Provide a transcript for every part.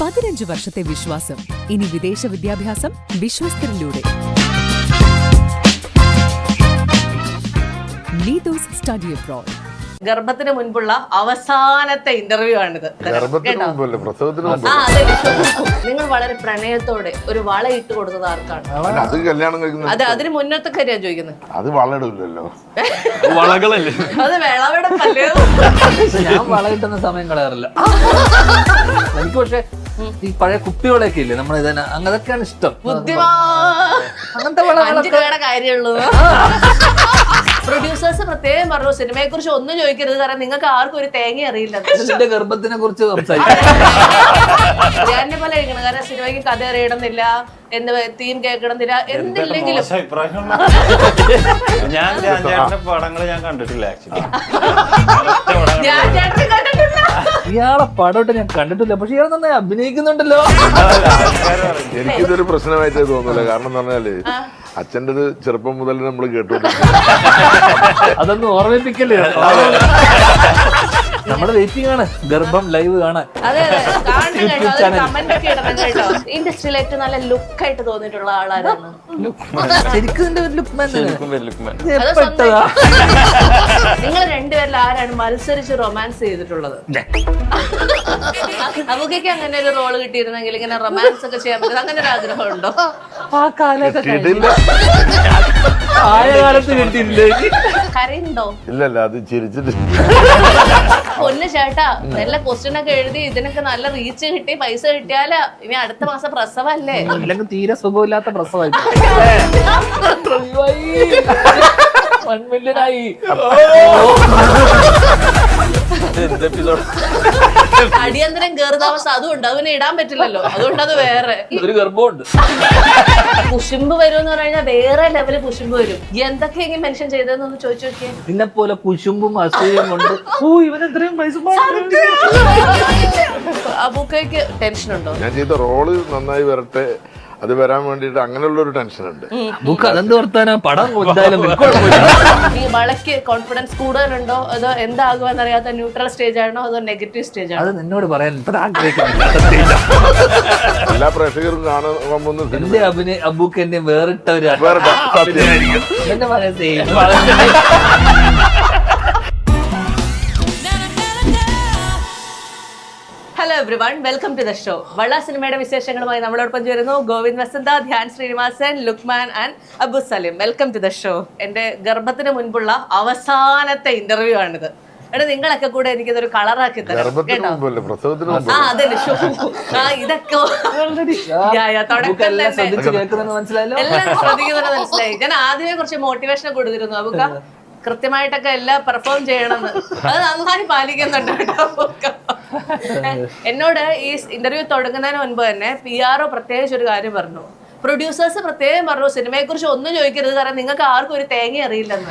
15 വർഷത്തെ വിശ്വാസം. ഇനി വിദേശ വിദ്യാഭ്യാസം വിശ്വസ്തരിലൂടെ. Neethu's study abroad. ഗർഭത്തിന് മുൻപുള്ള അവസാനത്തെ ഇന്റർവ്യൂ ആണിത്. നിങ്ങൾ വളരെ പ്രണയത്തോടെ ഒരു വള ഇട്ട് കൊടുത്തത് ആർക്കാണ്? അത് കല്യാണം കഴിക്കുന്നത്. അത് അതിന് മുന്നത്തെ കാര്യം ചോദിക്കുന്നത്. അത് വളയിടില്ലല്ലോ, വളകളല്ലേ അത് വിളവെടുപ്പല്ലേ. ഞാൻ വള കിട്ടുന്ന സമയം കളയാറില്ല എനിക്ക്. പക്ഷെ ഈ പഴയ കുപ്പികളൊക്കെ ഇല്ലേ നമ്മൾ ഇതന്നെ, അതൊക്കെയാണ് ഇഷ്ടം. ബുദ്ധിമാ അങ്ങനത്തെ 5 രൂപയുടെ കാര്യമുള്ളൂ. പ്രൊഡ്യൂസേഴ്സ് പ്രത്യേകം പറഞ്ഞു സിനിമയെ കുറിച്ച് ഒന്നും ചോദിക്കരുത്, കാരണം നിങ്ങൾക്ക് ആർക്കും ഒരു തേങ്ങ അറിയില്ല. എന്റെ ഗർഭത്തിനെ കുറിച്ച് സംസാരിക്കും ഞാനെ പോലെ കഴിക്കണം, കാരണം സിനിമയ്ക്ക് കഥ അറിയണമെന്നില്ല, എന്ത് തീം കേൾക്കണമെന്നില്ല, എന്തില്ലെങ്കിലും. പടങ്ങൾ ഞാൻ കണ്ടിട്ടില്ല ആക്ച്വലി. ഞാൻ ചേട്ടനെ കണ്ടിട്ടില്ല. ഇയാളെ പടമായിട്ട് ഞാൻ കണ്ടിട്ടില്ല, പക്ഷെ ഇയാൾ നന്നായി അഭിനയിക്കുന്നുണ്ടല്ലോ. എനിക്കിതൊരു പ്രശ്നമായിട്ട് തോന്നില്ല. കാരണം എന്ന് പറഞ്ഞാല് അച്ഛൻ്റെത് ചെറുപ്പം മുതൽ നമ്മൾ കേട്ടോണ്ടിരിക്കും. അതൊന്നും ഓർമ്മിപ്പിക്കല്ലേ. നമ്മള് വെയിറ്റിംഗ് ആണ് ഗർഭം ലൈവ് കാണാൻ. അതെ അതെ, കാണണം കേട്ടോ, കമന്റ് ഒക്കെ ഇടണം കേട്ടോ. ഇൻഡസ്ട്രിയിൽ ഏറ്റവും നല്ല ലുക്കായിട്ട് തോന്നിയിട്ടുള്ള ആളായിരുന്നു. ശരിക്കും നിങ്ങൾ രണ്ടുപേരിൽ ആരാണ് മത്സരിച്ച് റൊമാൻസ് ചെയ്തിട്ടുള്ളത്? നമുക്കൊക്കെ അങ്ങനെ ഒരു റോള് കിട്ടിയിരുന്നെങ്കിൽ ഇങ്ങനെ റൊമാൻസ് ഒക്കെ ചെയ്യാൻ പറ്റും, അങ്ങനെ ഒരു ആഗ്രഹം ഉണ്ടോ? ആ കാലത്ത് ആയ കാലത്ത് കിട്ടിയില്ലേ? കരയുണ്ടോ? ഇല്ലല്ല, അത് ചിരിച്ചിട്ട്. പൊന്നു ചേട്ടാ, നല്ല ക്വസ്റ്റ്യൻ ഒക്കെ എഴുതി ഇതിനൊക്കെ നല്ല റീച്ച് കിട്ടി പൈസ കിട്ടിയാല് ഇനി അടുത്ത മാസം പ്രസവല്ലേ? അല്ലെങ്കിൽ തീരെ സുഖമില്ലാത്ത പ്രസവമായി. 1 മില്യനായി. അടിയന്തരം കേറുതാവസ്ഥ അതുകൊണ്ട് അതിനെ ഇടാൻ പറ്റില്ലല്ലോ, അതുകൊണ്ട് അത് വേറെ. ഒരു ഗർഭമുണ്ട്. കുശുമ്പ് വരുമെന്ന് പറഞ്ഞാൽ വേറെ ലെവല് കുശുമ്പ് വരും. എന്തൊക്കെയെങ്കിലും മെൻഷൻ ചെയ്തതെന്നൊന്ന് ചോദിച്ചു നോക്കിയേ. പിന്നെ പോലെ കുശുമ്പും അസൂയം കൊണ്ട് ഇവനെത്രയും പൈസ. അബൂക്കയ്ക്ക് ടെൻഷൻ ഉണ്ടോ? ഞാൻ ചെയ്ത റോള് നന്നായി വരട്ടെ, അത് വരാൻ വേണ്ടിട്ട് അങ്ങനെയുള്ള ഒരു ടെൻഷൻ ഉണ്ട്. അതെന്ത് വർത്താനാ, പടം എന്തായാലും ഈ വളയ്ക്ക് കോൺഫിഡൻസ് കൂടുതലുണ്ടോ, അതോ എന്താകുമെന്ന് അറിയാത്ത ന്യൂട്രൽ സ്റ്റേജ് ആണോ, അതോ നെഗറ്റീവ് സ്റ്റേജ് ആണോ? അത് നിന്നോട് പറയാൻ എല്ലാ പ്രേക്ഷകരും കാണുന്ന എന്റെ അബൂക്ക് എന്നെ വേറിട്ട ഒരു എന്റെ മനസ്സേ. Hello everyone, welcome to the show. Vala സിനിമയുടെ വിശേഷങ്ങളുമായി നമ്മളോടൊപ്പം ചേരുന്നു Govind Vasantha, Dhyan Sreenivasan, Lukman and Abu Salim. Welcome to the show. എന്റെ ഗർഭത്തിന് മുൻപുള്ള അവസാനത്തെ ഇന്റർവ്യൂ ആണിത്. എടാ, നിങ്ങളൊക്കെ കൂടെ എനിക്കിതൊരു കളറാക്കി തരാം കേട്ടോ. ആ അതല്ലേ ഷോ. ഇതൊക്കെ എല്ലാം ശ്രദ്ധിക്കുന്നുണ്ട് മനസ്സിലായി. ഞാൻ ആദ്യമേ കുറച്ച് മോട്ടിവേഷൻ കൊടുത്തിരുന്നു അബുക്ക, കൃത്യമായിട്ടൊക്കെ എല്ലാം പെർഫോം ചെയ്യണമെന്ന്. അത് നന്നായി പാലിക്കുന്നുണ്ട് കേട്ടോ. എന്നോട് ഈ ഇന്റർവ്യൂ തുടങ്ങുന്നതിന് മുൻപ് തന്നെ PR പ്രത്യേകിച്ച് ഒരു കാര്യം പറഞ്ഞു. പ്രൊഡ്യൂസേഴ്സ് പ്രത്യേകം പറഞ്ഞു സിനിമയെ കുറിച്ച് ഒന്നും ചോദിക്കരുത്, കാരണം നിങ്ങൾക്ക് ആർക്കും ഒരു തേങ്ങ അറിയില്ലെന്ന്.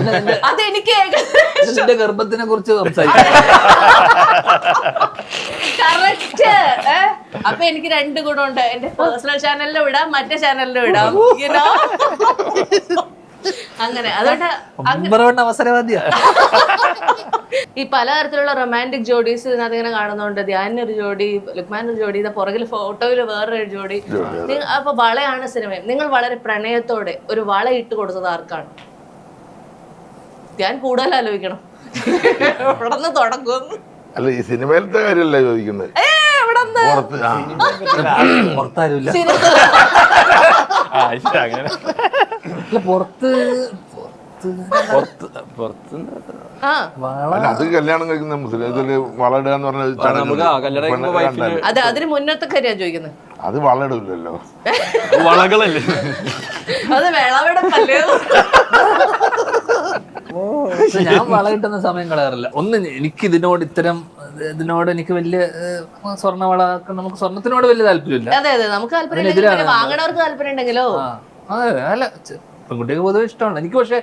അതെനിക്ക് എന്റെ ഗർഭത്തിനെ കുറിച്ച് സംസാരിക്കും. കറക്റ്റ്. അപ്പൊ എനിക്ക് 2 ഗുണമുണ്ട്. എന്റെ പേഴ്സണൽ ചാനലിലും ഇടാം, മറ്റേ ചാനലിലും ഇടാം. അങ്ങനെ അതുകൊണ്ട് അവസരവാദിയാ. ഈ പലതരത്തിലുള്ള റൊമാൻറ്റിക് ജോഡീസ് ഇതിനകത്ത് കാണുന്നുണ്ട്. ധ്യാനൊരു ജോഡി, ലുക്മാനൊരു ജോഡി, പുറകിൽ ഫോട്ടോയില് വേറൊരു ജോഡി. അപ്പൊ വളയാണ് സിനിമ. നിങ്ങൾ വളരെ പ്രണയത്തോടെ ഒരു വള ഇട്ട് കൊടുത്തത് ആർക്കാണ്? ധ്യാൻ കൂടുതൽ ആലോചിക്കണം. ഇവിടെ തുടങ്ങും. അല്ല, ഈ സിനിമയിലത്തെ കാര്യമല്ല ചോദിക്കുന്നത്. പുറത്താരുമില്ല. അത് കല്യാണം കഴിക്കുന്ന മുസ്ലിം വളയിടുക എന്ന് പറഞ്ഞ അത് അതിന് മുന്നത്തെ കാര്യം ചോദിക്കുന്നത്. അത് വളയിടില്ലല്ലോ, വളകളല്ലേ. അത് വിളവെടുപ്പല്ലേ. ഞാൻ വള കിട്ടുന്ന സമയം കളയാറില്ല. എനിക്ക് ഇതിനോട് എനിക്ക് വലിയ സ്വർണ്ണവള, നമുക്ക് സ്വർണത്തിനോട് വലിയ താല്പര്യമില്ല. അതെ അതെ, നമുക്ക് താല്പര്യം, വാങ്ങണവർക്ക് താല്പര്യം ഉണ്ടെങ്കിലോ. അല്ല, പെൺകുട്ടിക്ക് പൊതുവെ ഇഷ്ടമാണ്. എനിക്ക് പക്ഷെ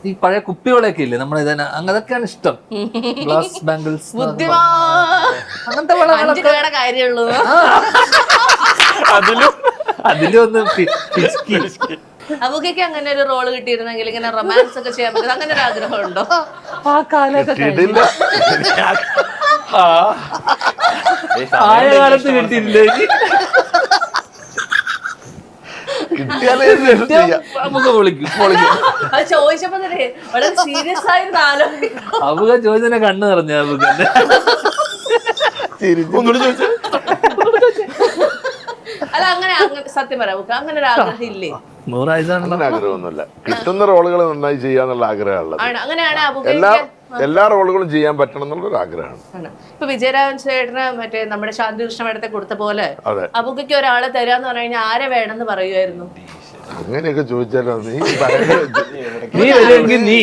ഈ പഴയ കുപ്പികളൊക്കെ ഇല്ലേ നമ്മൾ ഇതന്നെ, അതൊക്കെയാണ് ഇഷ്ടം. ഗ്ലാസ് ബാംഗിൾസ്, അങ്ങനത്തെ 5 രൂപയുടെ കാര്യമുള്ളൂ. അതിലൊന്ന് അബൂക്കയ്ക്ക് അങ്ങനെ ഒരു റോള് കിട്ടിയിരുന്നെങ്കിൽ ഇങ്ങനെ റൊമാൻസ് ഒക്കെ ചെയ്യാൻ പറ്റും, അങ്ങനെ ഒരു ആഗ്രഹം ഉണ്ടോ? ആ കാലത്ത് ആയ കാലത്ത് കിട്ടിയില്ലേ കിട്ടിയാലേ ചെയ്യാം. നമുക്ക് വിളിക്കും അത് ചോദിച്ചപ്പോ തന്നെ വളരെ സീരിയസ് ആയിരുന്നു ആലോചിക്കും. അബുക ചോദിച്ചതിനെ കണ്ണ് നിറഞ്ഞ അബുക്കന്റെ ഒന്നുകൂടി ചോദിച്ചു. അല്ല അങ്ങനെ സത്യം പറയാം അങ്ങനെ ഒരു ആഗ്രഹം ഇല്ലേ? 100 ആയിസാണ് അങ്ങനെ ആഗ്രഹമൊന്നുമില്ല. കിട്ടുന്ന റോളുകൾ നന്നായി ചെയ്യാന്നുള്ള ആഗ്രഹമുള്ളത്. അങ്ങനെയാണ് എല്ലാ റോളുകളും ചെയ്യാൻ പറ്റണം എന്നുള്ളൊരു ആഗ്രഹമാണ്. ഇപ്പൊ വിജയരാഘവൻ ചേട്ടന് മറ്റേ നമ്മുടെ ശാന്തി കൃഷ്ണ മേഡത്തെ കൊടുത്ത പോലെ അതെ. അബുക്ക് ഒരാളെ തരാന്ന് പറഞ്ഞു കഴിഞ്ഞാൽ ആരെ വേണമെന്ന് പറയുമായിരുന്നു? അങ്ങനെയൊക്കെ ചോദിച്ചാലോ നീ നീ വരുമെങ്കിൽ നീ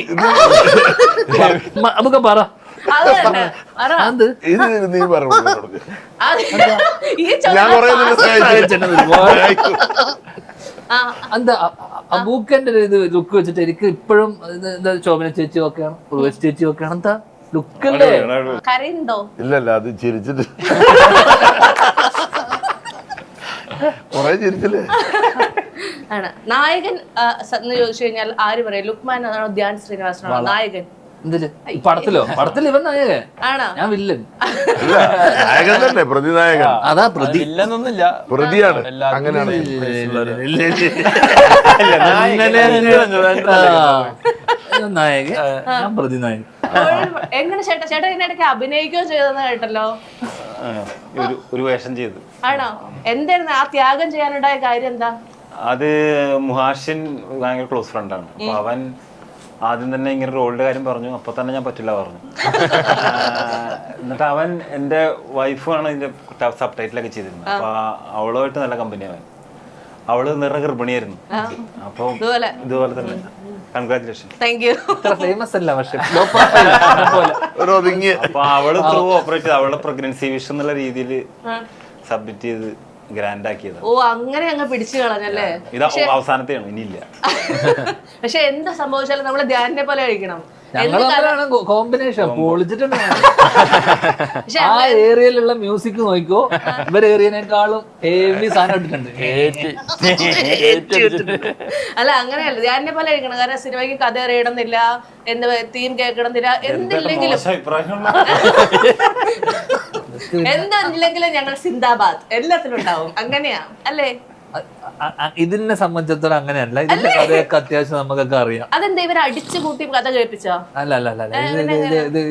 അബുക്ക പറ അത് തന്നെ പറ. ഇത് നീ പറഞ്ഞു ഈ ഞാൻ എന്താ അബൂക്കന്റെ ഇത് ലുക്ക് വെച്ചിട്ട് എനിക്ക് ഇപ്പോഴും ശോഭന ചേച്ചി ഒക്കെയാണ്, ഉർവശി ചേച്ചി ഒക്കെയാണ്. എന്താ ലുക്കല്ലേ? കരയുണ്ടോ? ഇല്ലല്ല, അത് ചിരിച്ചിട്ട് കൊറേ ചിരിച്ചില്ലേ. ആണ് നായകൻ എന്ന് ചോദിച്ചു കഴിഞ്ഞാൽ ആര് പറയും? ലുക്മാൻ ആണോ ധ്യാൻ ശ്രീനിവാസനാണോ നായകൻ? എന്തില് പടത്തിലോ ഇവൻ നായകൻ, ആണോ? ഞാൻ വില്ലൻ. നായകൻ തന്നെ, പ്രതിനായകൻ. അതാ പ്രതി ഇല്ലെന്നൊന്നുമില്ല, പ്രതിയാണ്. അങ്ങനെയാണ് നായകൻ, ഞാൻ പ്രതിനായകൻ. എങ്ങനെ ചേട്ടൻ ഇതിനിടയ്ക്ക് അഭിനയിക്കുകയോ ചെയ്തെന്ന് കേട്ടല്ലോ? ഒരു വേഷം ചെയ്തു. ആണോ? എന്തായിരുന്നു ആ ത്യാഗം ചെയ്യാനുണ്ടായ കാര്യം എന്താ? അത് മുഹാഷിൻ ഭയങ്കര ക്ലോസ് ഫ്രണ്ടാണ്. അപ്പൊ അവൻ ആദ്യം തന്നെ ഇങ്ങനെ റോളിന്റെ കാര്യം പറഞ്ഞു. അപ്പൊ തന്നെ ഞാൻ പറ്റില്ല പറഞ്ഞു. എന്നിട്ട് അവൻ എന്റെ വൈഫാണ് ഇതിന്റെ സബ് ടൈറ്റിലൊക്കെ ചെയ്തിരുന്നത്. അപ്പൊ അവളുമായിട്ട് നല്ല കമ്പനിയാവൻ. അവള് നിറ ഗർഭിണിയായിരുന്നു. അപ്പൊ ഇതുപോലെ തന്നെ. കൺഗ്രാറ്റുലേഷൻ. Thank you. ഇത്ര ഫേമസ് അല്ല, പക്ഷെ അപ്പൊ അവള് ത്രൂ ഓപ്പറേറ്റ് ചെയ്ത് അവളുടെ പ്രഗ്നൻസി വിഷ് എന്നുള്ള രീതിയിൽ സബ്മിറ്റ് ചെയ്ത് ഗ്രാൻഡ് ആക്കിയത്. ഓ, അങ്ങനെ അങ്ങ് പിടിച്ചു കളഞ്ഞല്ലേ? ഇത് അവസാനത്തെയാണ്, ഇനിയില്ല. പക്ഷെ എന്താ സംഭവിച്ചാലും നമ്മള് ധ്യാനിനെ പോലെ കഴിക്കണം. ഞങ്ങളാണ് കോമ്പിനേഷൻ പൊളിച്ചിട്ടുണ്ട്. ആ ഏരിയയിലുള്ള മ്യൂസിക് നോക്കിക്കോ, ഇവർ ഏരിയനേക്കാളും ഹെവി സാധനം ഇട്ടിട്ടുണ്ട്. അല്ല, അങ്ങനെയല്ല, ധ്യാനിനെ പോലെ കഴിക്കണം. കാരണം സിനിമയ്ക്ക് കഥ അറിയണമെന്നില്ല, എന്ത് തീം കേൾക്കണമെന്നില്ല, എന്തില്ലെങ്കിലും എന്തില്ലെങ്കിലും ഞങ്ങൾ സിന്ദാബാദ് എല്ലാത്തിലും ഉണ്ടാവും. അങ്ങനെയാ അല്ലേ? ഇതിനെ സംബന്ധിച്ചിടത്തോളം അങ്ങനെയല്ല. ഇതിന്റെ കഥയൊക്കെ അത്യാവശ്യം നമുക്കൊക്കെ അറിയാം. അതെന്താ ഇവർ അടിച്ചു കൂട്ടി കഥ കേൾപ്പിച്ചോ? അല്ല,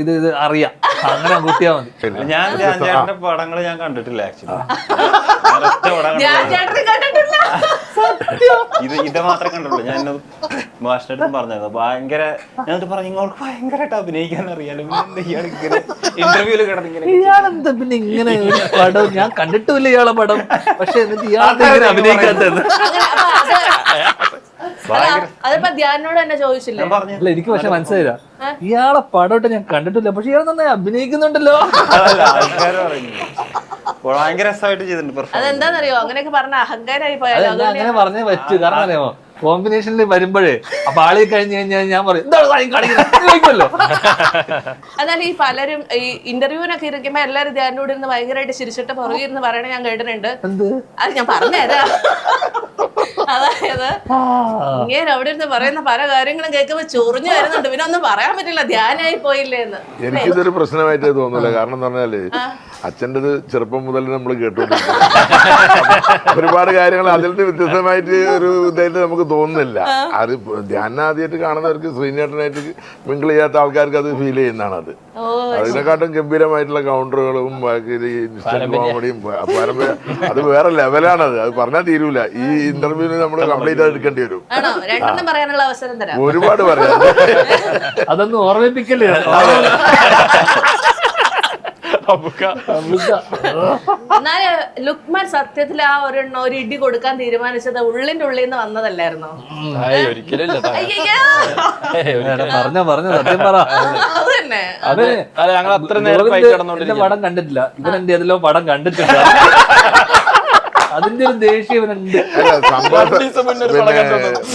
ഇത് അറിയാം. അങ്ങനെ കൂട്ടിയാ മതി. ഞാൻ ചേട്ടന്റെ പടങ്ങൾ ഞാൻ കണ്ടിട്ടില്ല ആക്ച്വലി. ഇത് മാത്രമേ കണ്ടുള്ളൂ. ഞാൻ മാഷിനടുത്ത് പറഞ്ഞത് ഭയങ്കര, ഞാൻ പറഞ്ഞു നിങ്ങൾക്ക് ഭയങ്കരമായിട്ട് അഭിനയിക്കാൻ അറിയാലോ, ഇന്റർവ്യൂല് കിടന്നിങ്ങനെ ഇയാളെന്താ പിന്നെ ഇങ്ങനെ ഒരു പടം ഞാൻ കണ്ടിട്ടില്ല ഇയാളെ പടം, പക്ഷെ എന്നിട്ട് ഇയാളെ അഭിനയിക്കാത്തത്. അതിപ്പോ ധ്യാനോട് തന്നെ ചോദിച്ചില്ല. അല്ല, എനിക്ക് പക്ഷെ മനസ്സിലായില്ല, ഇയാളെ പടമായിട്ട് ഞാൻ കണ്ടിട്ടില്ല, പക്ഷെ ഇയാൾ നന്നായി അഭിനയിക്കുന്നുണ്ടല്ലോ. ഭയങ്കര രസമായിട്ട് ചെയ്തിട്ടുണ്ട്. അതെന്താന്നറിയോ? അങ്ങനെയൊക്കെ പറഞ്ഞ അഹങ്കാരായി പോയാലോ? അങ്ങനെ പറഞ്ഞേ പറ്റൂ. കാരണം അറിയാമോ, കോമ്പിനേഷനിൽ വരുമ്പോഴേ അപ്പൊ ആളി കഴിഞ്ഞ് കഴിഞ്ഞാൽ ഞാൻ പറയും ചോദിക്കുമല്ലോ. എന്നാലും ഈ പലരും ഈ ഇന്റർവ്യൂവിനൊക്കെ ഇരിക്കുമ്പോ എല്ലാരും ധ്യാനോട് ഇരുന്ന് ഭയങ്കരമായിട്ട് ചിരിച്ചിട്ട് പുറകെ ഇരുന്ന് പറയണ ഞാൻ കേട്ടിട്ടുണ്ട്. അത് ഞാൻ പറഞ്ഞുതരാം. അതായത് ഇങ്ങനെ അവിടെ ഇരുന്ന് പറയുന്ന പല കാര്യങ്ങളും കേൾക്കുമ്പോ ചൊറിഞ്ഞു വരുന്നുണ്ട്. പിന്നെ ഒന്നും പറയാൻ പറ്റില്ല, ധ്യാനായി പോയില്ലേ എന്ന്. എനിക്കിതൊരു പ്രശ്നമായിട്ട് തോന്നില്ല. കാരണം എന്ന് പറഞ്ഞാല് അച്ഛൻ്റെത് ചെറുപ്പം മുതൽ നമ്മൾ കേട്ടോണ്ടിരിക്കും. ഒരുപാട് കാര്യങ്ങൾ അതിൽ നിന്ന് വ്യത്യസ്തമായിട്ട് ഒരു ഇതായിട്ട് നമുക്ക് തോന്നുന്നില്ല. അത് ധ്യാനം ആദ്യമായിട്ട് കാണുന്നവർക്ക്, ശ്രീനേട്ടനായിട്ട് മിങ്കിൾ ചെയ്യാത്ത ആൾക്കാർക്ക് അത് ഫീൽ ചെയ്യുന്നതാണ്. അത് അതിനെക്കാട്ടും ഗംഭീരമായിട്ടുള്ള കൗണ്ടറുകളും ഇൻസ്റ്റന്റ് കോമഡിയും അത് വേറെ ലെവലാണത്. അത് പറഞ്ഞാൽ തീരൂല. ഈ ഇന്റർവ്യൂവിന് നമ്മൾ കംപ്ലീറ്റ് ആയിട്ട് എടുക്കേണ്ടി വരും. പറയാനുള്ള അവസരം തരാം. ഒരുപാട് പറയാം. അതൊന്നും ഓർമ്മിപ്പിക്കല്ലേ. എന്നാല് ലുക്മാൻ സത്യത്തിൽ ആ ഒരു ഇടി കൊടുക്കാൻ തീരുമാനിച്ചത് ഉള്ളിന്റെ ഉള്ളിൽ നിന്ന് വന്നതല്ലായിരുന്നോ? പറഞ്ഞ സത്യം പറ. എന്റെ പടം കണ്ടിട്ടില്ല, ഇവൻ എന്റെ ഏതിലോ പടം കണ്ടിട്ടില്ല. അതിന്റെ ഒരു ദേഷ്യം ഇവനുണ്ട്.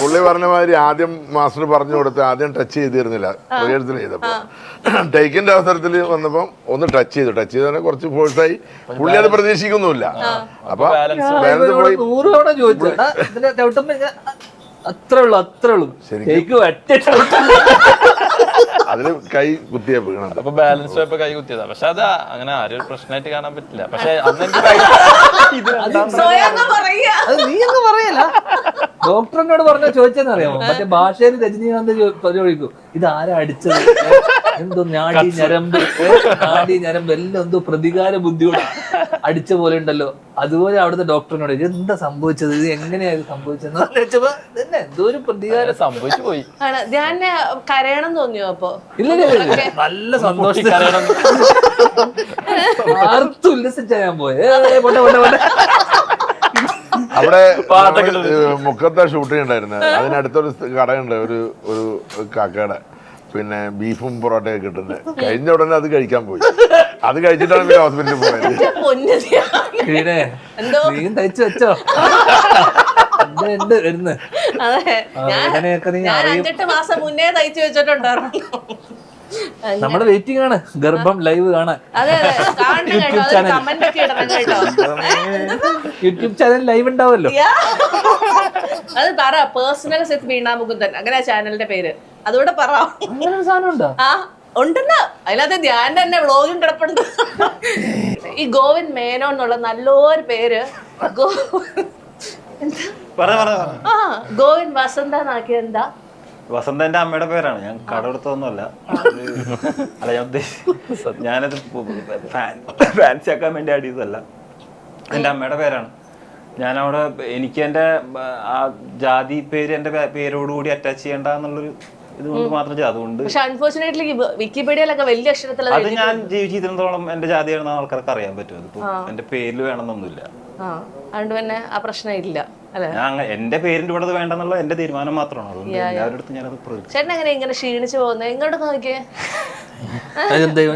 പുള്ളി പറഞ്ഞ മാതിരി ആദ്യം മാസ്റ്റർ പറഞ്ഞു കൊടുത്ത് ആദ്യം ടച്ച് ചെയ്തിരുന്നില്ല. റിഹേഴ്സൽ ചെയ്തപ്പോ ടേക്കിന്റെ അവസരത്തിൽ വന്നപ്പോ ഒന്ന് ടച്ച് ചെയ്ത് കുറച്ച് ഫോഴ്സായി. പുള്ളി അത് പ്രതീക്ഷിക്കുന്നുമില്ല. അപ്പൊ നൂറ് തവണ ചോദിച്ചു, അത്രേ ഉള്ളൂ. അതില് കൈ കുത്തിയ വീണത്. അപ്പൊ ബാലൻസ് പോയപ്പോ കൈ കുത്തിയതാ. പക്ഷെ അത് അങ്ങനെ ആരും ഒരു പ്രശ്നമായിട്ട് കാണാൻ പറ്റില്ല. പക്ഷെ അന്ന് എനിക്ക് സ്വയം പറയാ. അത് നീ അങ്ങ് പറയല. ഡോക്ടറിനോട് പറഞ്ഞ ചോദിച്ചെന്നറിയാമോ? മറ്റേ ഭാഷയിൽ രജനീകാന്ത് ചോദിക്കും ഇത് ആരാ അടിച്ചത്, എന്തോ നാടി ഞരമ്പ് എല്ലാം എന്തോ പ്രതികാര ബുദ്ധിയോട് അടിച്ച പോലെ ഉണ്ടല്ലോ. അതുപോലെ അവിടുത്തെ ഡോക്ടറിനോട് എന്താ സംഭവിച്ചത്, ഇത് എങ്ങനെയാ സംഭവിച്ചത് ചോദിച്ചപ്പോ തന്നെ എന്തോ ഒരു പ്രതികാരം സംഭവിച്ചു പോയി. ധ്യാനെ കരയണം തോന്നിയോ അപ്പൊ? ഇല്ല നല്ല സന്തോഷം ആർത്തും ഉല്ലസിച്ചാ ഞാൻ പോയെ. പോട്ടെ അവിടെ മുക്കത്തെ ഷൂട്ടിംഗ് ഉണ്ടായിരുന്നു. അതിനടുത്തൊരു കടയുണ്ട്, ഒരു കാക്കയുടെ, പിന്നെ ബീഫും പൊറോട്ടയൊക്കെ കിട്ടുന്നത്. കഴിഞ്ഞ ഉടനെ അത് കഴിക്കാൻ പോയി. അത് കഴിച്ചിട്ടാണ് പിന്നെ ഹോസ്പിറ്റലിൽ പോയത്. നീ തയ്ച്ചു വെച്ചോ? വരുന്നത് അതെ, ഞാൻ 5-8 മാസം മുന്നേ തയ്ച്ചു വെച്ചിട്ടുണ്ടായിരുന്നു. നമ്മള് വെയിറ്റിംഗ് ആണ് ഗർഭം ലൈവ് കാണാൻ. അതെ കമന്റ് ഒക്കെ ഇടണം കേട്ടോ. യൂട്യൂബ് ചാനൽ ലൈവ് ഉണ്ടാവല്ലോ. അത് പറ, പേഴ്സണൽ സെറ്റ് വീണ മുകുന്ദൻ, അങ്ങനെ ചാനലിന്റെ പേര്. അതുകൂടെ പറ. അങ്ങനെ ഒരു സാധനം ഉണ്ടോ? ആ ഉണ്ടെന്ന്. അതിനകത്ത് ധ്യാൻ തന്നെ വ്ളോഗും കിടപ്പുണ്ട്. ഈ ഗോവിന്ദ് മേനോൻ എന്നുള്ള നല്ലൊരു പേര് ഗോവിന്ദ് വസന്ത എന്നാക്കിയ എന്താ? വസന്ത എന്റെ അമ്മയുടെ പേരാണ്. ഞാൻ കടമെടുത്തൊന്നുമല്ല. അല്ല, ഞാൻ ഉദ്ദേശിച്ചത് ഞാനത് ഫാൻസി ആക്കാൻ വേണ്ടി ആഡ് ചെയ്തതല്ല. എൻ്റെ അമ്മയുടെ പേരാണ്. ഞാനവിടെ എനിക്ക് എൻ്റെ ആ ജാതി പേര് എൻ്റെ പേരോടുകൂടി അറ്റാച്ച് ചെയ്യണ്ട എന്നുള്ളൊരു ഇതുകൊണ്ട് മാത്രം അതുകൊണ്ട്. പക്ഷെ അൺഫോർച്ചുനേറ്റ്ലി വിക്കിപീഡിയയിലൊക്കെ വലിയ അക്ഷരത്തിൽ അത് ഞാൻ ജീവിച്ചിരുന്നോളം എൻ്റെ ജാതിയാണെന്ന് ആൾക്കാർക്ക് അറിയാൻ പറ്റും. അതിപ്പോ എൻ്റെ പേരിൽ വേണമെന്നൊന്നുമില്ല. അതുകൊണ്ട് പിന്നെ ആ പ്രശ്നം ഇല്ല അല്ലെ? ഞാൻ എന്റെ പേരിന്റെ കൂടെ വേണ്ടെന്നുള്ള എന്റെ തീരുമാനം മാത്രമാണ്. അതുകൊണ്ട് എല്ലാവരുടെ അടുത്ത് ഞാനത് ചേട്ടൻ എങ്ങനെ ഇങ്ങനെ ക്ഷീണിച്ചു പോകുന്നത്? ഇങ്ങോട്ട് നോക്കിയേ.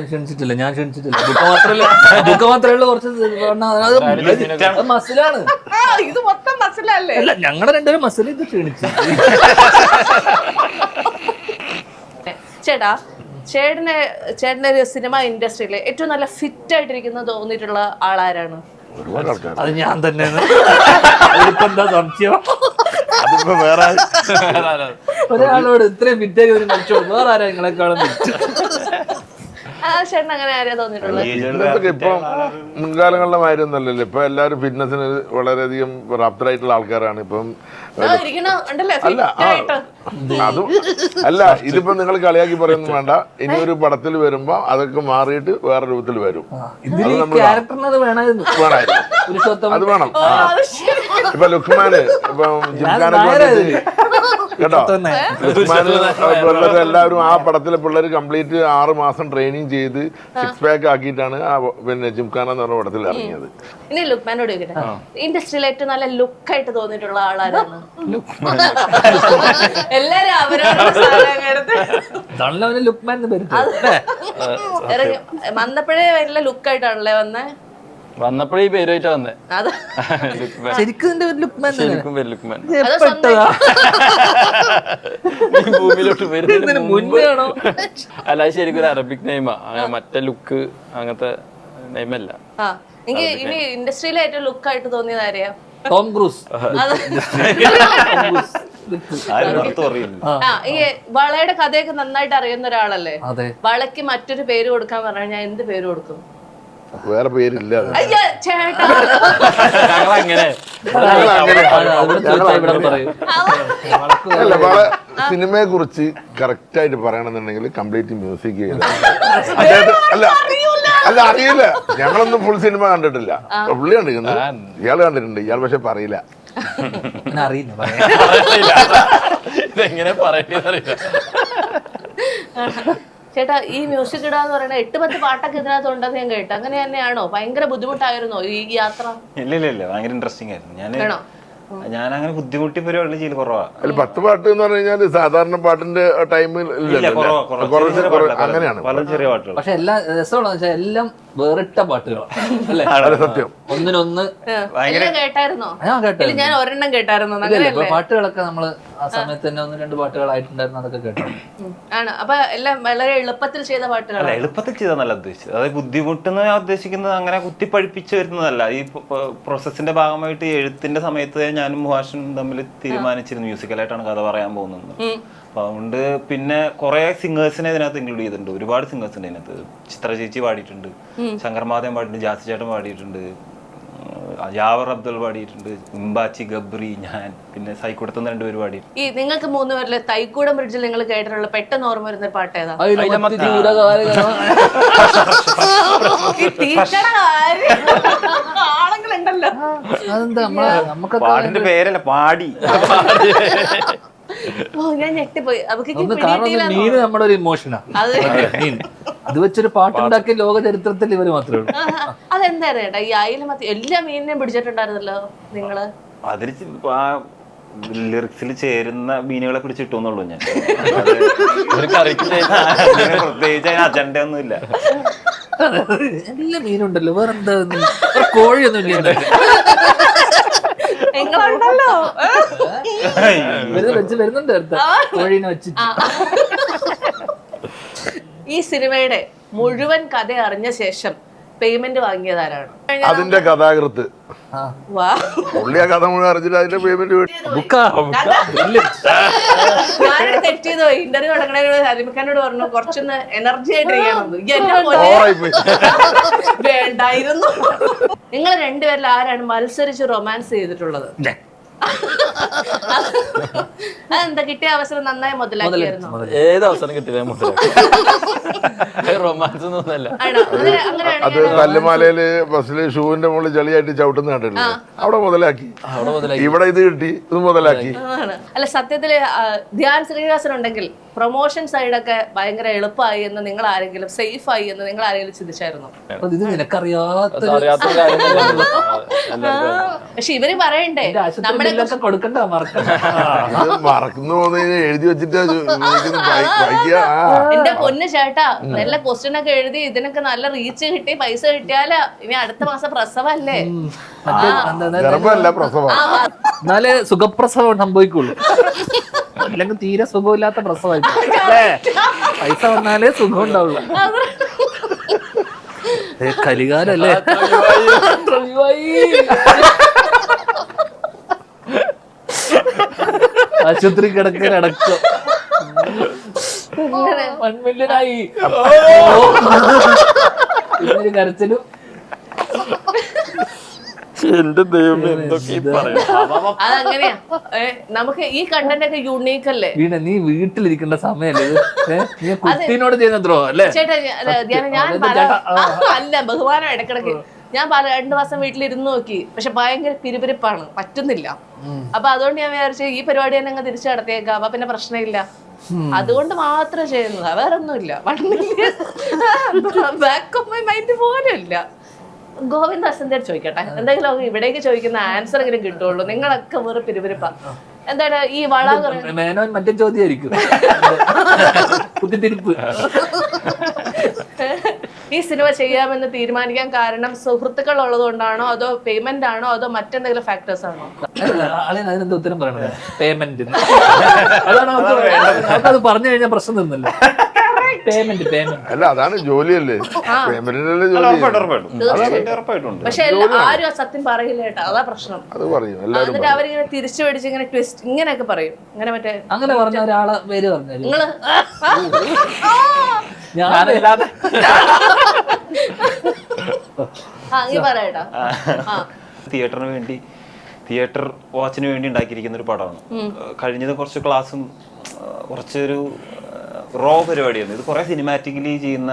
ക്ഷണിച്ചിട്ടില്ല, ഞാൻ ക്ഷണിച്ചിട്ടില്ല. ബുക്ക് മാത്രമേ കുറച്ച് മസിലാണ്. ഇത് മൊത്തം മസിലല്ലേ? അല്ല, ഞങ്ങളുടെ രണ്ടുപേരും മസിൽ. ഇത് ക്ഷണിച്ചു. ചേട്ടാ, ചേട്ടന്റെ ഒരു സിനിമ ഇൻഡസ്ട്രിയില് ഏറ്റവും നല്ല ഫിറ്റ് ആയിട്ടിരിക്കുന്ന തോന്നിയിട്ടുള്ള ആളാരാണ്? അത് ഞാൻ തന്നെയാണ്. എന്താ സംശയം? അതിപ്പോ വേറെ ഒരാളോട് ഇത്രയും ഫിറ്റായി ഒരു മനുഷ്യോട് വേറെ ആരാ നിങ്ങളെക്കാളും ഫിറ്റ്? ചേട്ടൻ അങ്ങനെ ആരെയാ തോന്നിയിട്ടുള്ളത്? ഇപ്പൊ മുൻകാലങ്ങളിലെ മാതിരി ഒന്നല്ലല്ലോ. ഇപ്പൊ എല്ലാവരും ഫിറ്റ്നസിന് വളരെയധികം പ്രാപ്തരായിട്ടുള്ള ആൾക്കാരാണ്. ഇപ്പം അല്ല, ഇതിപ്പോ നിങ്ങൾ കളിയാക്കി പറയൊന്നും വേണ്ട. ഇനി ഒരു പടത്തിൽ വരുമ്പോ അതൊക്കെ മാറിയിട്ട് വേറെ രൂപത്തിൽ വരും. അത് വേണം. ഇപ്പൊ ലുക്മാന്, ഇപ്പൊ ജിംഖാനൊക്കെ കേട്ടോ, ലുക്മാന് എല്ലാവരും ആ പടത്തിലെ പിള്ളേർ കംപ്ലീറ്റ് 6 മാസം ട്രെയിനിങ് ചെയ്ത് 6 പാക്ക് ആക്കിയിട്ടാണ് ആ പിന്നെ ജിംഖാന എന്ന് പറഞ്ഞ പടത്തിൽ ഇറങ്ങിയത്. ഇനി ലുക്മാനോട് ചോദിക്കട്ടെ, ഇൻഡസ്ട്രിയിൽ ഏറ്റവും നല്ല ലുക്കായിട്ട് തോന്നിയിട്ടുള്ള ആളാരാണ്? എല്ലാരും അവരോട് ലുക്മാൻ വന്നപ്പോഴേ വല്ല ലുക്കായിട്ടാണല്ലേ വന്നേ? വന്നപ്പോഴേ ഈ പേരുമായിട്ടാ വന്നേ. ശരിക്കും ഭൂമിയിലോട്ട് വരുന്നതിന് മുന്നേ ആണോ? അല്ല, ശരിക്കും ഒരു അറബിക് നെയ്മാ. മറ്റേ ലുക്ക് അങ്ങനത്തെ നെയ്മല്ല. ഇനി ഇൻഡസ്ട്രിയിലെ ഏറ്റവും ലുക്കായിട്ട് തോന്നിയത് ആരെയാ? Tom Cruise. ഈ വളയുടെ കഥയൊക്കെ നന്നായിട്ട് അറിയുന്ന ഒരാളല്ലേ? അതെ. വളയ്ക്ക് മറ്റൊരു പേര് കൊടുക്കാൻ പറഞ്ഞാൽ ഞാൻ എന്ത് പേര് കൊടുക്കും? വേറെ പേരില്ല. ചേട്ടാ, അല്ല, സിനിമയെ കുറിച്ച് കറക്റ്റ് ആയിട്ട് പറയണമെന്നുണ്ടെങ്കിൽ കംപ്ലീറ്റ് മ്യൂസിക് ചെയ്ത അല്ല അറിയില്ല. ഞങ്ങളൊന്നും ഫുൾ സിനിമ കണ്ടിട്ടില്ല. പുള്ളി കണ്ടിരിക്കുന്നത്, ഇയാൾ കണ്ടിട്ടുണ്ട്. ഇയാൾ പക്ഷെ പറയില്ല. ഇതെങ്ങനെ പറയണറിയില്ല. ചേട്ടാ, ഈ മ്യൂസിക് ഇടാന്ന് പറയുന്നത് 8-10 പാട്ടൊക്കെ ഇതിനകത്ത് ഉണ്ടെന്ന് ഞാൻ കേട്ടു. അങ്ങനെ തന്നെയാണോ? ഭയങ്കര ബുദ്ധിമുട്ടായിരുന്നോ ഈ യാത്ര? ഇല്ല, ഭയങ്കര ഇൻട്രസ്റ്റിംഗ് ആയിരുന്നു. ഞാൻ അങ്ങനെ ബുദ്ധിമുട്ടി പരിപാടി ചെയ്യൽ കുറവാണ്. 10 പാട്ട് എന്ന് പറഞ്ഞു കഴിഞ്ഞാൽ സാധാരണ പാട്ടിന്റെ ടൈമിൽ അങ്ങനെയാണ്. വളരെ ചെറിയ പാട്ടുകൾ. പക്ഷെ എല്ലാ രസമുള്ള എല്ലാം വേറിട്ട പാട്ടുകളാണ് അല്ലേ? അത് സത്യം. ഒന്നിനൊന്ന് എല്ലാം കേട്ടായിരുന്നോ? ഞാൻ കേട്ടോ. ഇല്ല, ഞാൻ ഒരെണ്ണം കേട്ടായിരുന്നു. ഇപ്പൊ അങ്ങനെയല്ലേ? പാട്ടുകളൊക്കെ നമ്മള് ആ സമയത്ത് തന്നെ 1-2 പാട്ടുകളായിട്ടുണ്ടായിരുന്നു, അതൊക്കെ കേട്ടോ. ആണ്. അപ്പൊ എല്ലാം വളരെ എളുപ്പത്തിൽ ചെയ്ത പാട്ടുകളാണ്. അല്ല, എളുപ്പത്തിൽ ചെയ്താന്നല്ല ഉദ്ദേശിച്ചത്. അതായത് ബുദ്ധിമുട്ടെന്ന് ഞാൻ ഉദ്ദേശിക്കുന്നത് അങ്ങനെ കുത്തിപ്പഴിപ്പിച്ച് വരുന്നതല്ല. ഈ പ്രോസസ്സിന്റെ ഭാഗമായിട്ട് എഴുത്തിന്റെ സമയത്ത് ഞാനും മുഹാഷും തമ്മിൽ തീരുമാനിച്ചിരുന്നു മ്യൂസിക്കലായിട്ടാണ് കഥ പറയാൻ പോകുന്നത്. അപ്പൊ അതുകൊണ്ട് പിന്നെ കുറെ സിംഗേഴ്സിനെ ഇതിനകത്ത് ഇൻക്ലൂഡ് ചെയ്തിട്ടുണ്ട്. ഒരുപാട് സിംഗേഴ്സിന്റെ ഇതിനകത്ത്. ചിത്ര ചേച്ചി പാടിയിട്ടുണ്ട്, ശങ്കർ മാധവൻ പാടിയിട്ടുണ്ട്, ജാസി ചേട്ടൻ പാടിയിട്ടുണ്ട്, ജാവർ അബ്ദുൾ പാടിയിട്ടുണ്ട്, ഇമ്പാച്ചി, ഗബ്രി, ഞാൻ, പിന്നെ സൈക്കൂടത്തുനിന്ന് 2 പേര് പാടി. ഈ നിങ്ങൾക്ക് 3 പേരില് തൈക്കൂടം ബ്രിഡ്ജിൽ നിങ്ങൾ കേട്ടിട്ടുള്ള പെട്ടെന്ന് ഓർമ്മ വരുന്ന ഒരു പാട്ട് ഏതാ? ആളുകളുണ്ടല്ലോ. അതെന്താ നമുക്ക് പാടിന്റെ പേരല്ല, പാടി. ഓ, ഞാൻ ഞെട്ടിപ്പോയി. ഒന്ന് കാരണം മീന് നമ്മുടെ ഒരു ഇമോഷനാ. മീൻ അത് വെച്ചൊരു പാട്ടുണ്ടാക്കിയ ലോക ചരിത്രത്തിൽ ഇവര് മാത്രമേ ഉള്ളൂ. അതെന്താ ചേട്ടാ, ഈ അയില മത്തി എല്ലാ മീനിനെയും പിടിച്ചിട്ടുണ്ടായിരുന്നല്ലോ നിങ്ങള്. അതിൽ ലിറിക്സിൽ ചേരുന്ന മീനുകളെ പിടിച്ചിട്ടുന്നുള്ളൂ ഞാൻ. ഒരു കറിക്ക് പ്രത്യേകിച്ച് അതിന് അജണ്ട ഒന്നുമില്ല. എല്ലാ മീനുണ്ടല്ലോ, വേറെന്താ കോഴിയൊന്നും ഇല്ല. നിങ്ങളുണ്ടല്ലോ. വരുന്നുണ്ട് കോഴീനെ വെച്ചിട്ട്. ഈ സിനിമയുടെ മുഴുവൻ കഥ അറിഞ്ഞ ശേഷം പേയ്മെന്റ് വാങ്ങിയതാരാണ്? അതിന്റെ കഥാകൃത്ത് വാ, പുള്ളി ആ കഥ മുഴുവൻ അറിഞ്ഞിട്ട് അതിന്റെ പേയ്മെന്റ് ഞാനൊരു തെറ്റ് ചെയ്തു. ഇന്റർവ്യൂ നടക്കണ ഹരിമിക്കാനോട് പറഞ്ഞു കുറച്ചൊന്ന് എനർജി ആയിട്ട് വേണ്ടായിരുന്നു. നിങ്ങൾ 2 പേരിൽ ആരാണ് മത്സരിച്ച് റൊമാൻസ് ചെയ്തിട്ടുള്ളത്? അതെന്താ, കിട്ടിയ അവസരം നന്നായി മുതലാക്കിയായിരുന്നു? ഏത് അവസരം കിട്ടില്ല റൊമാൻസ് ഒന്നുമല്ല. അത് തല്ലുമാലയില് ബസ്സില് ഷൂവിന്റെ മുകളിൽ ചളിയായിട്ട് ചവിട്ടുന്ന കണ്ടില്ലേ, അവിടെ മുതലാക്കി. ഇവിടെ ഇത് കിട്ടി, ഇത് മുതലാക്കി. അല്ല, സത്യത്തില് ധ്യാൻ ശ്രീനിവാസൻ ഉണ്ടെങ്കിൽ പ്രൊമോഷൻ സൈഡൊക്കെ ഭയങ്കര എളുപ്പമായി എന്ന് നിങ്ങൾ ആരെങ്കിലും, സേഫ് ആയി എന്ന് നിങ്ങൾ ആരെങ്കിലും ചിന്തിച്ചായിരുന്നു? ഇത് നിനക്കറിയാത്ത പക്ഷെ ഇവര് പറയണ്ടേ നമ്മളെ കൊടുക്കണ്ട, മറക്കുന്നു എഴുതി വെച്ചിട്ട് എന്റെ പൊന്ന് ചേട്ടാ, നല്ല ക്വസ്റ്റ്യൻ ഒക്കെ എഴുതി ഇതിനൊക്കെ നല്ല റീച്ച് കിട്ടി പൈസ കിട്ടിയാല് ഇനി അടുത്ത മാസം പ്രസവല്ലേ. ഗർഭമല്ല, പ്രസവം. എന്നാലേ സുഖപ്രസവം സംഭവിക്കുള്ളൂ, അല്ലെങ്കിൽ തീരെ സുഖമില്ലാത്ത പ്രസവമായി. പൈസ വന്നാലേ സുഖം ഉണ്ടാവുള്ളൂ. കലികാലല്ലേ. ആശുപത്രി കിടക്കടക്കം 1 മില്യനായി. പിന്നൊരു കരച്ചിലും. എന്റെ ദൈവം, എന്തൊക്കെ അതങ്ങനെയാ. നമുക്ക് ഈ കണ്ടന്റ് ഒക്കെ യൂണീക്ക് അല്ലേ? വീണ നീ വീട്ടിലിരിക്കേണ്ട സമയല്ലേ നീ കുട്ടീനോട് ചെയ്യുന്ന ദ്രോഹം അല്ലേ? ചേട്ടാ, ഞാൻ അല്ല, ബഹുമാനം ഇടക്കിടക്ക് ഞാൻ 2 മാസം വീട്ടിലിരുന്ന് നോക്കി, പക്ഷെ ഭയങ്കര പിരിപിരിപ്പാണ്, പറ്റുന്നില്ല. അപ്പൊ അതുകൊണ്ട് ഞാൻ വിചാരിച്ചു ഈ പരിപാടി തന്നെ അങ്ങ് തിരിച്ചു നടത്തിയേക്കാം, അപ്പൊ പിന്നെ പ്രശ്നമില്ല. അതുകൊണ്ട് മാത്രം ചെയ്യുന്നതാ, വേറെ ഒന്നുമില്ല. ബാക്ക് ഓഫ് മൈ മൈൻഡ് പോലും ഇല്ല. ഗോവിന്ദാസന്റെ ചോദിക്കട്ടെ, എന്തെങ്കിലും ഇവിടേക്ക് ചോദിക്കുന്ന ആൻസർ എങ്കിലും കിട്ടുള്ളൂ. നിങ്ങളൊക്കെ വേറെ പിരിപിരിപ്പാ. എന്താണ് ഈ വള? മേനോൻ മറ്റേ ചോദ്യമായിരിക്കും. കുത്തിത്തിരിപ്പ്. ഈ സിനിമ ചെയ്യാമെന്ന് തീരുമാനിക്കാൻ കാരണം സുഹൃത്തുക്കൾ ഉള്ളത് കൊണ്ടാണോ, അതോ പേയ്മെന്റ് ആണോ, അതോ മറ്റെന്തെങ്കിലും ഫാക്ടേഴ്സ് ആണോ? അതിനെന്താ ഉത്തരം പറയണത്? പേയ്മെന്റ്. അതാണ് അത് പറഞ്ഞു കഴിഞ്ഞാൽ പ്രശ്നം തീർന്നില്ല. പേയ്മെന്റ് അല്ല, അതാണ് ജോലിയല്ലേ, പേയ്മെന്റിനല്ലേ ജോലി. പക്ഷെ ആരും സത്യം പറയില്ല കേട്ടോ, അതാ പ്രശ്നം. അത് പറയും എല്ലാവരും. എന്നിട്ട് അവരിങ്ങനെ തിരിച്ചു പിടിച്ച് ഇങ്ങനെ ട്വിസ്റ്റ് ഇങ്ങനെയൊക്കെ പറയും. ഇങ്ങനെ മറ്റേ അങ്ങനെ പറഞ്ഞ ഒരാളെ പേര് പറഞ്ഞു നിങ്ങള് ഞാനല്ലാതെ പറയട്ടോ. തിയേറ്ററിന് വേണ്ടി, തിയേറ്റർ വാച്ചിന് വേണ്ടി ഉണ്ടാക്കിയിരിക്കുന്ന ഒരു പടമാണ്. കഴിഞ്ഞത് കുറച്ച് ക്ലാസ്സും കുറച്ചൊരു റോ പരിപാടിയാണ്. ഇത് കുറെ സിനിമാറ്റിക്കലി ചെയ്യുന്ന,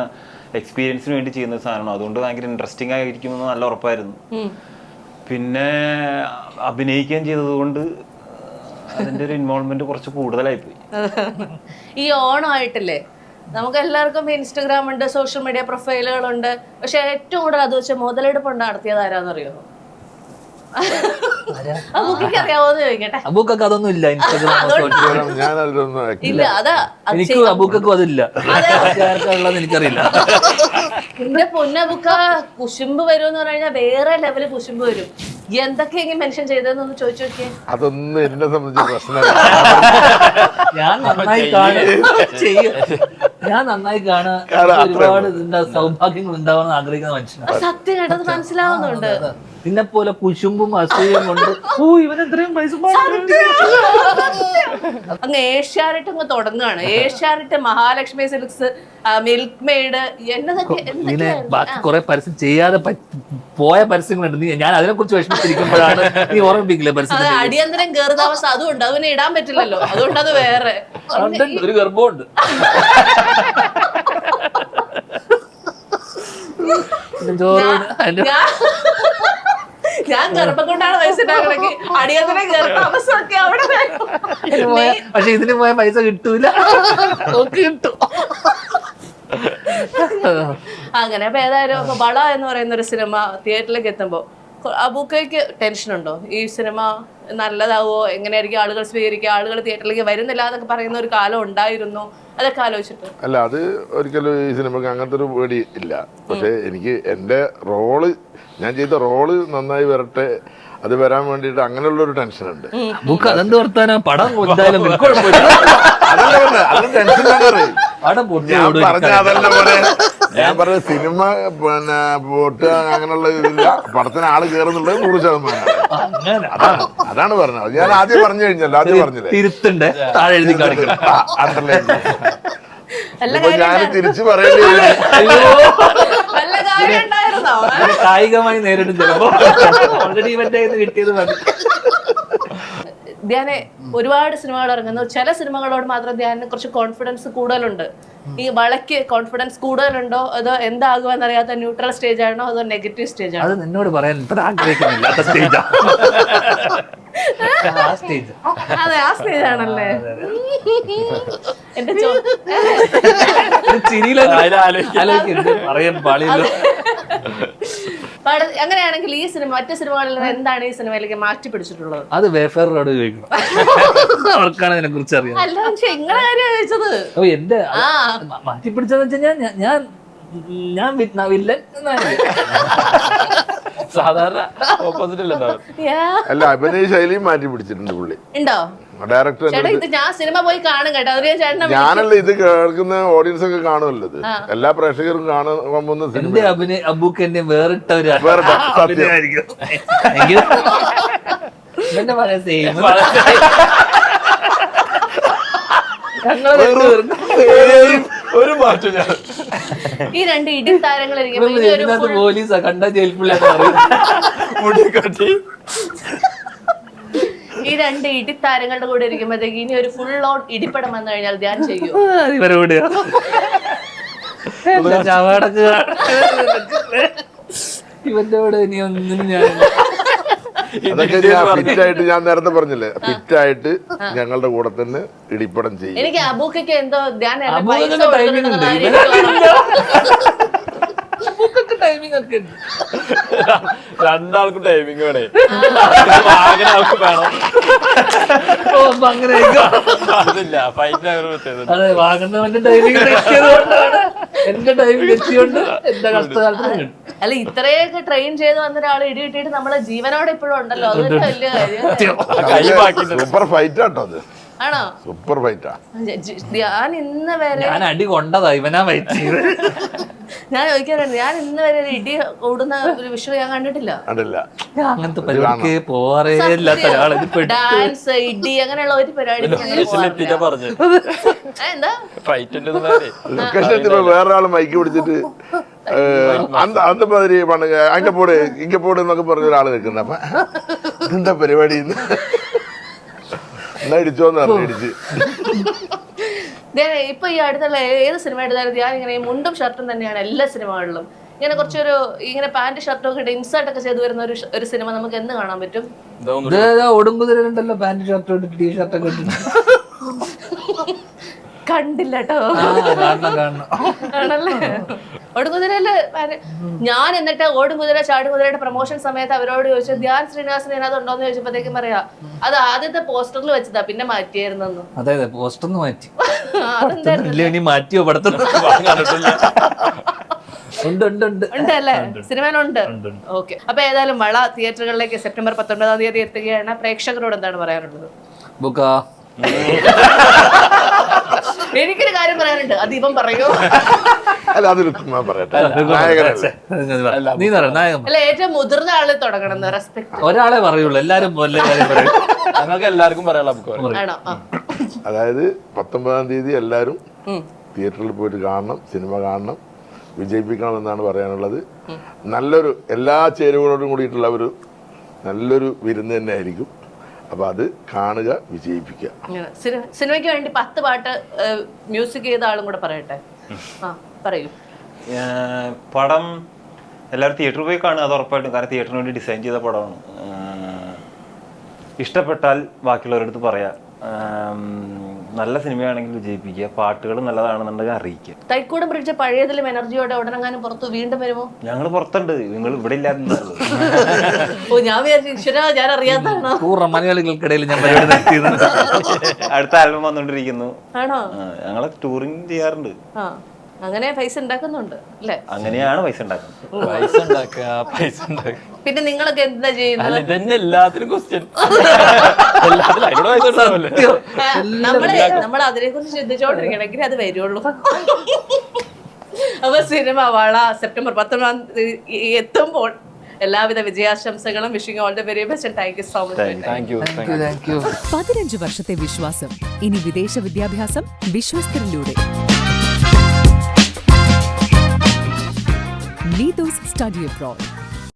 എക്സ്പീരിയൻസിന് വേണ്ടി ചെയ്യുന്ന സാധനമാണ്. അതുകൊണ്ട് ഭയങ്കര ഇൻട്രസ്റ്റിംഗ് ആയിരിക്കുമെന്ന് നല്ല ഉറപ്പായിരുന്നു. പിന്നെ അഭിനയിക്കുകയും ചെയ്തതുകൊണ്ട് അതിന്റെ ഒരു ഇൻവോൾവ്മെന്റ് കുറച്ച് കൂടുതലായിപ്പോയി. ഈ ഓണമായിട്ടില്ലേ, നമുക്ക് എല്ലാവർക്കും ഇൻസ്റ്റഗ്രാം ഉണ്ട്, സോഷ്യൽ മീഡിയ പ്രൊഫൈലുകളുണ്ട്. പക്ഷെ ഏറ്റവും കൂടുതൽ അത് വെച്ച് മുതലെടുപ്പ് നടത്തിയത് ആരാന്നറിയോ? അബൂക്കൊക്കെ അറിയാവോന്ന് ചോദിക്കട്ടെ. അബൂക്കൊക്കെ അതൊന്നും ഇല്ല ഇൻസ്റ്റാഗ്രാം. ഞാൻ അതിലൊന്നും ഇല്ല അതാ എനിക്കും അബൂക്കും അതില്ല. ആർക്കുള്ളതെന്ന് എനിക്കറിയില്ല. എന്റെ പൊന്നബുക്ക കുശുമ്പ് വരുമെന്ന് പറഞ്ഞു കഴിഞ്ഞാൽ വേറെ ലെവല് കുശുമ്പ് വരും. എന്തൊക്കെയെങ്കിലും മെൻഷൻ ചെയ്തതെന്നൊന്ന് ചോദിച്ചു നോക്കിയേ. അതൊന്നും എന്നെ സംബന്ധിച്ച് പ്രശ്നമല്ല. ഞാൻ നന്നായി കാണാൻ ഒരുപാട് സൗഭാഗ്യങ്ങൾ ഉണ്ടാവാൻ ആഗ്രഹിക്കുന്ന മനുഷ്യനാണ്. സത്യം കേട്ടത് മനസ്സിലാവുന്നുണ്ട്. നിന്നെ പോലെ കുശുമ്പും അസൂയം കൊണ്ട് ഇവനെത്രയും പൈസ അങ്ങ് ഏഷ്യാനെറ്റ് അങ്ങ് തുടങ്ങുകയാണ്. Asianet, Mahalakshmi silks, milk made, ഇങ്ങനെ ബാക്കി കുറെ പരസ്യം ചെയ്യാതെ പോയ പരസ്യങ്ങളുണ്ട്. ഞാൻ അതിനെ കുറിച്ച് വിഷമിച്ചിരിക്കുമ്പോഴാണ് നീ ഓർമ്മിപ്പിക്കില്ലേ പരസ്യം. അടിയന്തരം കയറുന്ന അവസ്ഥ അതുകൊണ്ട് അതിനെ ഇടാൻ പറ്റില്ലല്ലോ, അതുകൊണ്ട് അത് വേറെ. ഒരു ഗർഭമുണ്ട്. ഞാൻ ഗർഭം കൊണ്ടാണ് പൈസ ഉണ്ടാക്കണമെങ്കിൽ അടിയന്തരം കയറുന്ന അവസ്ഥ ഒക്കെ അവിടെ പക്ഷെ ഇതിന് പോയ പൈസ കിട്ടൂല. കിട്ടും. അങ്ങനെ അപ്പൊ ഏതായാലും വള എന്ന് പറയുന്ന ഒരു സിനിമ തിയേറ്ററിലേക്ക് എത്തുമ്പോ അബൂക്കയ്ക്ക് ടെൻഷൻ ഉണ്ടോ? ഈ സിനിമ നല്ലതാവോ, എങ്ങനെയായിരിക്കും ആളുകൾ സ്വീകരിക്കുക, ആളുകൾ തിയേറ്ററിലേക്ക് വരുന്നില്ല എന്നൊക്കെ പറയുന്ന ഒരു കാലം ഉണ്ടായിരുന്നു, അതൊക്കെ ആലോചിച്ചിട്ട്? അല്ല, അത് ഒരിക്കലും ഈ സിനിമക്ക് അങ്ങനത്തെ ഒരു പേടി ഇല്ല. പക്ഷെ എനിക്ക് എൻ്റെ റോള്, ഞാൻ ചെയ്ത റോള് നന്നായി വരട്ടെ, അത് വരാൻ വേണ്ടിയിട്ട് അങ്ങനെയുള്ള ഒരു ടെൻഷൻ ഉണ്ട്. അതെന്ത് വർത്താനാ? പടം എന്തായാലും ഞാൻ പറഞ്ഞ സിനിമ പിന്നെ പൊട്ടുക അങ്ങനെയുള്ള ഇതില്ല. പടത്തിന് ആള് കയറുന്നുള്ളത് 100%. അതാണ് പറഞ്ഞത്. ഞാൻ ആദ്യം പറഞ്ഞു കഴിഞ്ഞല്ലോ, ആദ്യം പറഞ്ഞില്ലേ തിരുത്തണ്ടേ, താഴെ എഴുതി കാണിക്കണം. ഞാൻ തിരിച്ചു പറയേണ്ടി കായികമായി നേരിടും ചിലപ്പോ. ഓൾറെഡി ഇവന്റെ കിട്ടിയത് മതി. ധ്യാനെ ഒരുപാട് സിനിമകൾ ഇറങ്ങുന്നു. ചില സിനിമകളോട് മാത്രം ധ്യാനിന് കുറച്ച് കോൺഫിഡൻസ് കൂടുതലുണ്ട്. ഈ വളയ്ക്ക് കോൺഫിഡൻസ് കൂടുതലുണ്ടോ അതോ എന്താകുമെന്നറിയാത്ത ന്യൂട്രൽ സ്റ്റേജ് ആണോ അതോ നെഗറ്റീവ് സ്റ്റേജ് ആണോ? അത് നിന്നോട് പറയാൻ ഇപ്പൊ ആഗ്രഹിക്കുന്നില്ല. അതെ, ആ സ്റ്റേജ് ആണല്ലേ. എന്റെ പറയാൻ പാടില്ല. അങ്ങനെയാണെങ്കിൽ ഈ സിനിമ മറ്റു സിനിമകളിൽ നിന്ന് എന്താണ് ഈ സിനിമയിലേക്ക് മാറ്റി പിടിച്ചിട്ടുള്ളത്? അത് വേഫേറോട് ചോദിക്കണം, അവർക്കാണ് അതിനെ കുറിച്ച് അറിയാം. അല്ല, പക്ഷെ ഇങ്ങനെ കാര്യം ചോദിച്ചത്. ഓ, എന്റെ മാറ്റി പിടിച്ചതെന്ന് വെച്ച് കഴിഞ്ഞാൽ ഞാൻ വില്ലൻ സാധാരണ ഓപ്പോസിറ്റ് അല്ല, അഭിനയ ശൈലിയും മാറ്റി പിടിച്ചിട്ടുണ്ട് പുള്ളി. ഉണ്ടോ? ഡയറക്ടർ ഞാൻ സിനിമ പോയി കാണും കേട്ടോ. ഞാനല്ല ഇത് കേൾക്കുന്ന ഓഡിയൻസ് ഒക്കെ കാണുമല്ലോ, ഇത് എല്ലാ പ്രേക്ഷകരും കാണുന്ന എന്റെ അബൂക്ക് എന്നെ വേറിട്ട ഒരു സത്യം. ഒരു മാറ്റം. ഈ രണ്ട് ഇടി താരങ്ങൾ പോലീസാ കണ്ട ജയിൽപ്പുള്ള ഈ രണ്ട് ഇടിത്താരങ്ങളുടെ കൂടെ ഇരിക്കുമ്പോഴത്തേക്ക് ഇനി ഒരു ഫുൾ ഓൺ ഇടിപ്പടം വന്നു കഴിഞ്ഞാൽ ധ്യാൻ ചെയ്യും. ഇവരോട് ഇവന്റെ കൂടെ ഇനി ഒന്നും ഞാൻ അതൊക്കെ ഞാൻ ഫിറ്റായിട്ട്, ഞാൻ നേരത്തെ പറഞ്ഞില്ലേ, ഫിറ്റായിട്ട് ഞങ്ങളുടെ കൂടെ തന്നെ ഇടിപ്പടം ചെയ്യും. എനിക്ക് അബൂക്കൊക്കെ എന്തോ ധ്യാൻ രണ്ടാൾക്കും ടൈമിങ് വേണേ. അങ്ങനെ അതില്ല, ഫൈറ്റ് അതെ, വാങ്ങുന്നവന്റെ ടൈമിങ് തെറ്റിയതുകൊണ്ടാണ് എന്റെ ടൈമിങ് തെറ്റിയോണ്ട് എന്റെ കഷ്ടകാലത്ത്. അല്ല, ഇത്രയൊക്കെ ട്രെയിൻ ചെയ്ത് വന്ന ഒരാൾ ഇടി കിട്ടിയിട്ട് നമ്മളെ ജീവനോടെ ഇപ്പോഴും ഉണ്ടല്ലോ, അത് വലിയ കാര്യം. സൂപ്പർ ഫൈറ്റ് ആട്ടോ അത്. ആണോ? സൂപ്പർ ഫൈറ്റാ. ഞാൻ ഇന്ന് വരെ ഞാൻ അടി കൊണ്ടതാ, ഇവനാ ഫൈറ്റ്. ഞാൻ ചോദിക്കാറുണ്ട്, ഞാൻ ഇന്ന് വരെ ഒരു ഇടി ഓടുന്ന ഒരു വിഷയം ഞാൻ കണ്ടിട്ടില്ല. അങ്ങനത്തെ പരിപാടിക്ക് പോവാറേ ഇല്ലാത്ത ഒരാൾ. ഡാൻസ്, ഇടി അങ്ങനെയുള്ള ഒരു പരിപാടി എന്താ ലൊക്കേഷൻ വേറൊരാള് മൈക്ക് പിടിച്ചിട്ട് അന്ത മാതിരി പണ്ട് അങ്ക പോട് ഇങ്ക പോട് എന്നൊക്കെ പറഞ്ഞ ഒരാള് നിൽക്കുന്നത്. അപ്പൊ എന്താ പരിപാടി എന്നാ ഇടിച്ചോന്ന് പറഞ്ഞു ഇടിച്ച്. ഇപ്പൊ ഈ അടുത്തുള്ള ഏത് സിനിമ എടുത്താലും ഞാൻ ഇങ്ങനെ മുണ്ടും ഷർട്ടും തന്നെയാണ് എല്ലാ സിനിമകളിലും. ഇങ്ങനെ കുറച്ചൊരു ഇങ്ങനെ പാന്റ് ഷർട്ടും ഒക്കെ ഇൻസേർട്ട് ഒക്കെ ചെയ്ത് വരുന്ന ഒരു സിനിമ നമുക്ക് എന്ന് കാണാൻ പറ്റും? ഒടുങ്കുതിരണ്ടല്ലോ, പാന്റ് ഷർട്ടും ടീ ഷർട്ടൊക്കെ കണ്ടില്ല കേട്ടോ. കാണണം. ആണല്ലേ? ഓടുകുതിരയില് ഞാൻ എന്നിട്ട് ഓടുകുതിര ചാടുകുതിരയുടെ പ്രൊമോഷൻ സമയത്ത് അവരോട് ചോദിച്ചു ധ്യാൻ ശ്രീനിവാസൻ ഇതിനകത്ത് ഉണ്ടോന്ന് ചോദിച്ചപ്പോഴത്തേക്കും പറയാ അത് ആദ്യത്തെ പോസ്റ്ററിൽ വെച്ചതാ, പിന്നെ മാറ്റിയായിരുന്നു. അതെ പോസ്റ്റർ ഒന്ന് മാറ്റി. അതെന്തായിരുന്നു? ഇല്ല ഇനി മാറ്റിയോ പടത്തിൽ? ഉണ്ടല്ലേ, സിനിമയിലുണ്ട്. ഓക്കെ, അപ്പൊ ഏതായാലും വള തിയേറ്ററുകളിലേക്ക് സെപ്റ്റംബർ 19 തീയതി എത്തുകയാണ്. പ്രേക്ഷകരോട് എന്താണ് പറയാനുള്ളത്? ബുക്കാ എനിക്കൊരു കാര്യം പറയാനുണ്ട്, അത് ഇവൻ പറയൂ. അല്ല അതൊരു പറയട്ടെ, നായകനല്ലേ. നീ നായകൻ. അല്ല, ഏറ്റവും മുതിർന്ന ആള് തുടങ്ങണം. റെസ്പെക്ട് ഒരാളെ പറയുള്ളൂ, എല്ലാരും പറയും. ഞങ്ങൾക്ക് എല്ലാവർക്കും പറയാനുള്ള ബുക്ക് ആണോ? അതായത് 19 തീയതി എല്ലാവരും തിയേറ്ററിൽ പോയിട്ട് കാണണം, സിനിമ കാണണം, വിജയിപ്പിക്കണം എന്നാണ് പറയാനുള്ളത്. നല്ലൊരു എല്ലാ ചേരുവകളോടും കൂടിയിട്ടുള്ള ഒരു നല്ലൊരു വിരുന്ന് തന്നെ ആയിരിക്കും. അപ്പൊ അത് കാണുക, വിജയിപ്പിക്കുക. സിനിമയ്ക്ക് വേണ്ടി 10 പാട്ട് മ്യൂസിക് ചെയ്ത ആളും കൂടെ പറയട്ടെ. പറയൂ. പടം എല്ലാവരും തിയേറ്ററിൽ പോയി കാണുക, അത് ഉറപ്പായിട്ടും. കാരണം തിയേറ്ററിന് വേണ്ടി ഡിസൈൻ ചെയ്ത പടമാണ്. ഇഷ്ടപ്പെട്ടാൽ ബാക്കിയുള്ളവരടുത്ത് പറയാം. നല്ല സിനിമയാണെങ്കിൽ വിജയിപ്പിക്കുക, പാട്ടുകൾ നല്ലതാണെന്നുണ്ടെങ്കിൽ അറിയിക്കുക. തൈക്കൂടം ബ്രിഡ്ജ് പഴയതിലും എനർജിയോടെ ഉടനെങ്ങാനും പുറത്ത് വീണ്ടും വരുമോ? ഞങ്ങൾ പുറത്തുണ്ട്, നിങ്ങൾ ഇവിടെ ഇല്ലാത്തത്. ഓ, ഞാൻ വിചാരിച്ചു ഈശ്വരാ ഞാൻ അറിയാത്തതാണോ. മലയാളികൾക്കിടയിൽ ഞാൻ പരിപാടി നടത്തിയത്. അടുത്ത ആൽബം വന്നോണ്ടിരിക്കുന്നു. ആണോ? ഞങ്ങള് ടൂറിങ് ചെയ്യാറുണ്ട്. അങ്ങനെ പൈസ ഉണ്ടാക്കുന്നുണ്ട് അല്ലേ? അങ്ങനെയാണ് പൈസ ഉണ്ടാക്കുന്നത്. പൈസ ഉണ്ടാക്കുക. പിന്നെ നിങ്ങളൊക്കെ എന്താ ചെയ്യുന്നത്? ഇതന്നെ എല്ലാത്തിനും ക്വസ്റ്റ്യൻ. നമ്മൾ അതിനെ കുറിച്ച് ചിന്തിച്ചോണ്ടിരിക്കണമെങ്കിൽ അത് വരുള്ളൂ. അപ്പൊ സിനിമ വള സെപ്റ്റംബർ 19 എത്തുമ്പോൾ എല്ലാവിധ വിജയാശംസകളും. Wishing all the very best and thank you so much. Thank you. 15 വർഷത്തെ വിശ്വാസം. ഇനി വിദേശ വിദ്യാഭ്യാസം വിശ്വസ്തരിലൂടെ. Neethu's study abroad.